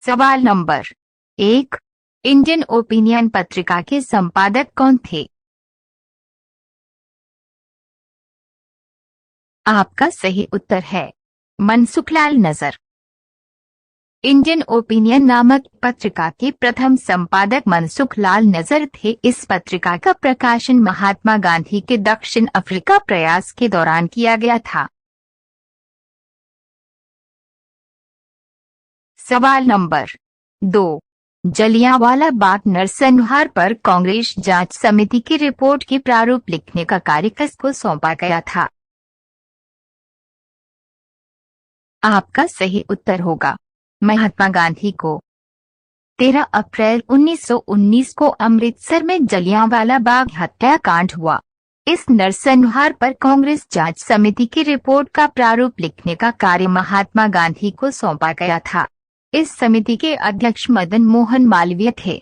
सवाल number 1। Indian opinion पत्रिका के संपादक कौन थे? आपका सही उत्तर है मनसुखलाल नजर। इंडियन ओपिनियन नामक पत्रिका के प्रथम संपादक मनसुखलाल नजर थे। इस पत्रिका का प्रकाशन महात्मा गांधी के दक्षिण अफ्रीका प्रयास के दौरान किया गया था। सवाल नंबर 2। जलियांवाला बाग नरसंहार पर कांग्रेस जांच समिति की रिपोर्ट के प्रारूप लिखने का कार्य किसको सौंपा गया था? आपका सही उत्तर होगा महात्मा गांधी को। 13 अप्रैल 1919 को अमृतसर में जलियांवाला बाग हत्याकांड हुआ। इस नरसंहार पर कांग्रेस जांच समिति की रिपोर्ट का प्रारूप लिखने का कार्य महात्मा गांधी को सौंपा गया था। इस समिति के अध्यक्ष मदन मोहन मालवीय थे,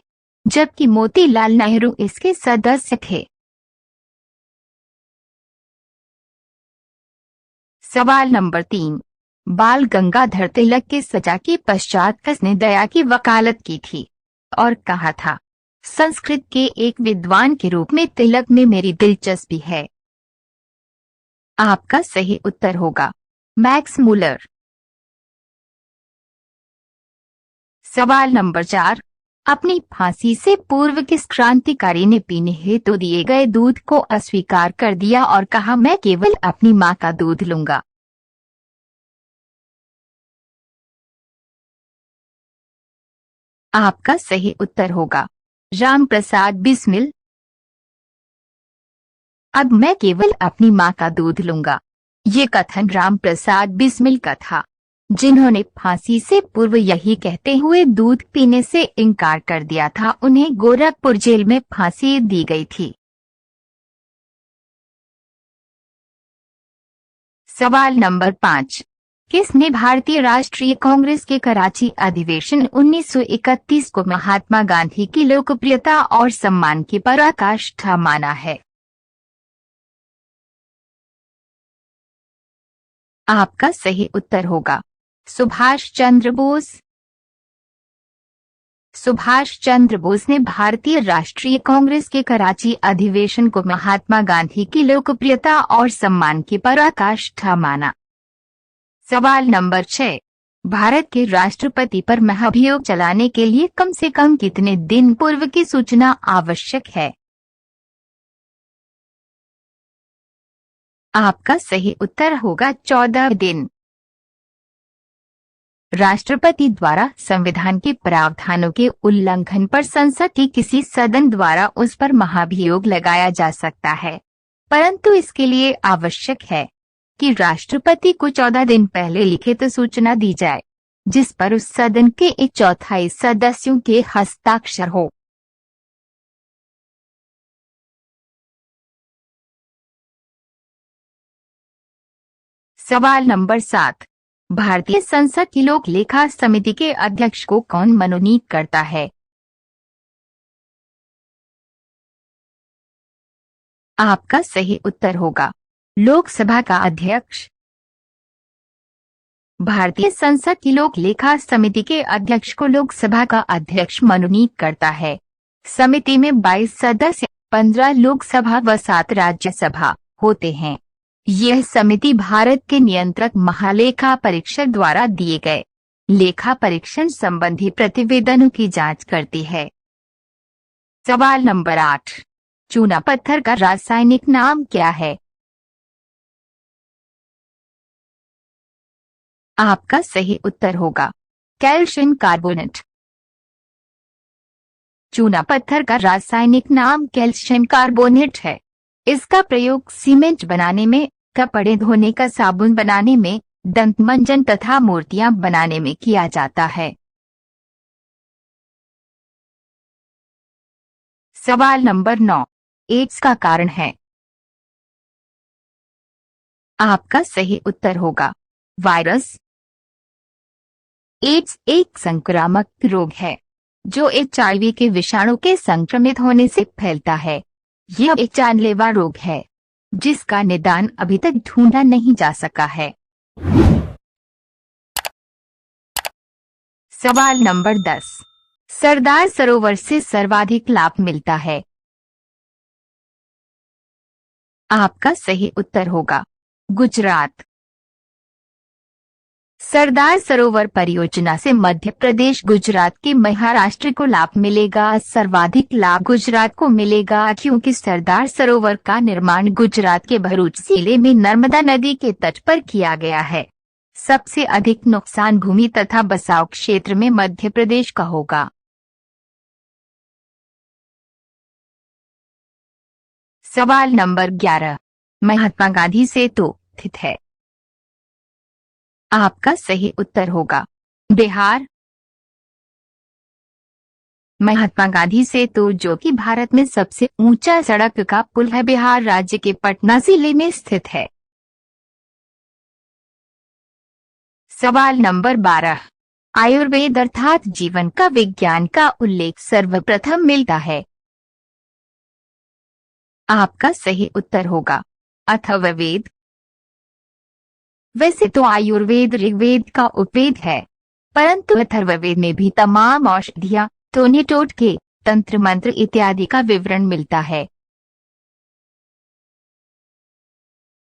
जबकि मोतीलाल नेहरू इसके सदस्य थे। सवाल नंबर 3। बाल गंगाधर तिलक की सजा के पश्चात किसने दया की वकालत की थी और कहा था, संस्कृत के एक विद्वान के रूप में तिलक में मेरी दिलचस्पी है? आपका सही उत्तर होगा मैक्स मूलर। सवाल नंबर 4। अपनी फांसी से पूर्व किस क्रांतिकारी ने पीने हेतु दिए गए दूध को अस्वीकार कर दिया और कहा, मैं केवल अपनी मां का दूध लूंगा? आपका सही उत्तर होगा रामप्रसाद बिस्मिल। अब मैं केवल अपनी मां का दूध लूंगा, ये कथन रामप्रसाद बिस्मिल का था, जिन्होंने फांसी से पूर्व यही कहते हुए दूध पीने से इनकार कर दिया था। उन्हें गोरखपुर जेल में फांसी दी गई थी। सवाल नंबर 5। किसने भारतीय राष्ट्रीय कांग्रेस के कराची अधिवेशन 1931 को महात्मा गांधी की लोकप्रियता और सम्मान की पराकाष्ठा माना है? आपका सही उत्तर होगा सुभाष चंद्र बोस। सुभाष चंद्र बोस ने भारतीय राष्ट्रीय कांग्रेस के कराची अधिवेशन को महात्मा गांधी की लोकप्रियता और सम्मान की पराकाष्ठा माना। सवाल नंबर 6। भारत के राष्ट्रपति पर महाभियोग चलाने के लिए कम से कम कितने दिन पूर्व की सूचना आवश्यक है? आपका सही उत्तर होगा 14 दिन। राष्ट्रपति द्वारा संविधान के प्रावधानों के उल्लंघन पर संसद के किसी सदन द्वारा उस पर महाभियोग लगाया जा सकता है, परंतु इसके लिए आवश्यक है कि राष्ट्रपति को 14 दिन पहले लिखित सूचना दी जाए, जिस पर उस सदन के 1/4 सदस्यों के हस्ताक्षर हो। सवाल नंबर 7। भारतीय संसद की लोक लेखा समिति के अध्यक्ष को कौन मनोनीत करता है? आपका सही उत्तर होगा लोकसभा का अध्यक्ष। भारतीय संसद की लोक लेखा समिति के अध्यक्ष को लोकसभा का अध्यक्ष मनोनीत करता है। समिति में 22 सदस्य, 15 लोकसभा व 7 राज्यसभा होते हैं। यह समिति भारत के नियंत्रक महालेखा परीक्षक द्वारा दिए गए लेखा परीक्षण संबंधी प्रतिवेदनों की जांच करती है। सवाल नंबर 8। चूना पत्थर का रासायनिक नाम क्या है? आपका सही उत्तर होगा कैल्शियम कार्बोनेट। चूना पत्थर का रासायनिक नाम कैल्शियम कार्बोनेट है। इसका प्रयोग सीमेंट बनाने में, कपड़े धोने का साबुन बनाने में, दंतमंजन तथा मूर्तियां बनाने में किया जाता है। सवाल नंबर 9। एड्स का कारण है? आपका सही उत्तर होगा वायरस। एड्स एक संक्रामक रोग है जो HIV के विषाणु के संक्रमित होने से फैलता है। यह एक जानलेवा रोग है जिसका निदान अभी तक ढूंढा नहीं जा सका है। सवाल नंबर 10। सरदार सरोवर से सर्वाधिक लाभ मिलता है। आपका सही उत्तर होगा गुजरात। सरदार सरोवर परियोजना से मध्य प्रदेश, गुजरात के महाराष्ट्र को लाभ मिलेगा। सर्वाधिक लाभ गुजरात को मिलेगा क्योंकि सरदार सरोवर का निर्माण गुजरात के भरूच जिले में नर्मदा नदी के तट पर किया गया है। सबसे अधिक नुकसान भूमि तथा बसाव क्षेत्र में मध्य प्रदेश का होगा। सवाल नंबर 11। महात्मा गांधी सेतु स्थित है। आपका सही उत्तर होगा बिहार। महात्मा गांधी सेतु, जो कि भारत में सबसे ऊंचा सड़क का पुल है, बिहार राज्य के पटना जिले में स्थित है। सवाल नंबर 12। आयुर्वेद अर्थात जीवन का विज्ञान का उल्लेख सर्वप्रथम मिलता है। आपका सही उत्तर होगा अथर्ववेद। वैसे तो आयुर्वेद ऋग्वेद का उपवेद है, परंतु अथर्ववेद में भी तमाम औषधियां, टोने टोटके, तंत्र मंत्र इत्यादि का विवरण मिलता है।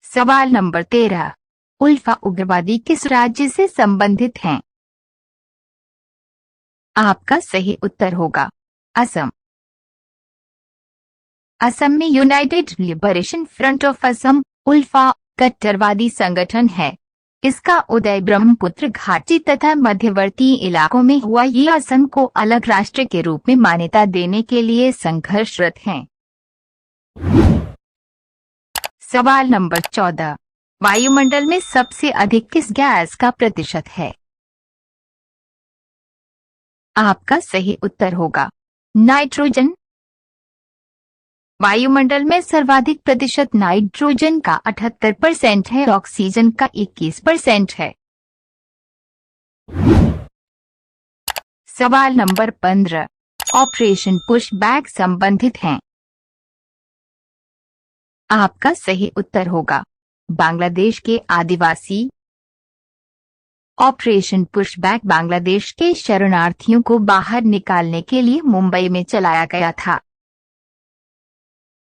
सवाल नंबर 13। उल्फा उग्रवादी किस राज्य से संबंधित हैं? आपका सही उत्तर होगा असम। असम में United Liberation Front of Assam ULFA कट्टरवादी संगठन है। इसका उदय ब्रह्मपुत्र घाटी तथा मध्यवर्ती इलाकों में हुआ। ये असम को अलग राष्ट्र के रूप में मान्यता देने के लिए संघर्षरत हैं। सवाल नंबर 14। वायुमंडल में सबसे अधिक किस गैस का प्रतिशत है? आपका सही उत्तर होगा नाइट्रोजन। वायुमंडल में सर्वाधिक प्रतिशत नाइट्रोजन का 78% है, ऑक्सीजन का 21% है। सवाल नंबर 15। ऑपरेशन पुशबैक संबंधित हैं। आपका सही उत्तर होगा बांग्लादेश के आदिवासी। ऑपरेशन पुशबैक बांग्लादेश के शरणार्थियों को बाहर निकालने के लिए मुंबई में चलाया गया था।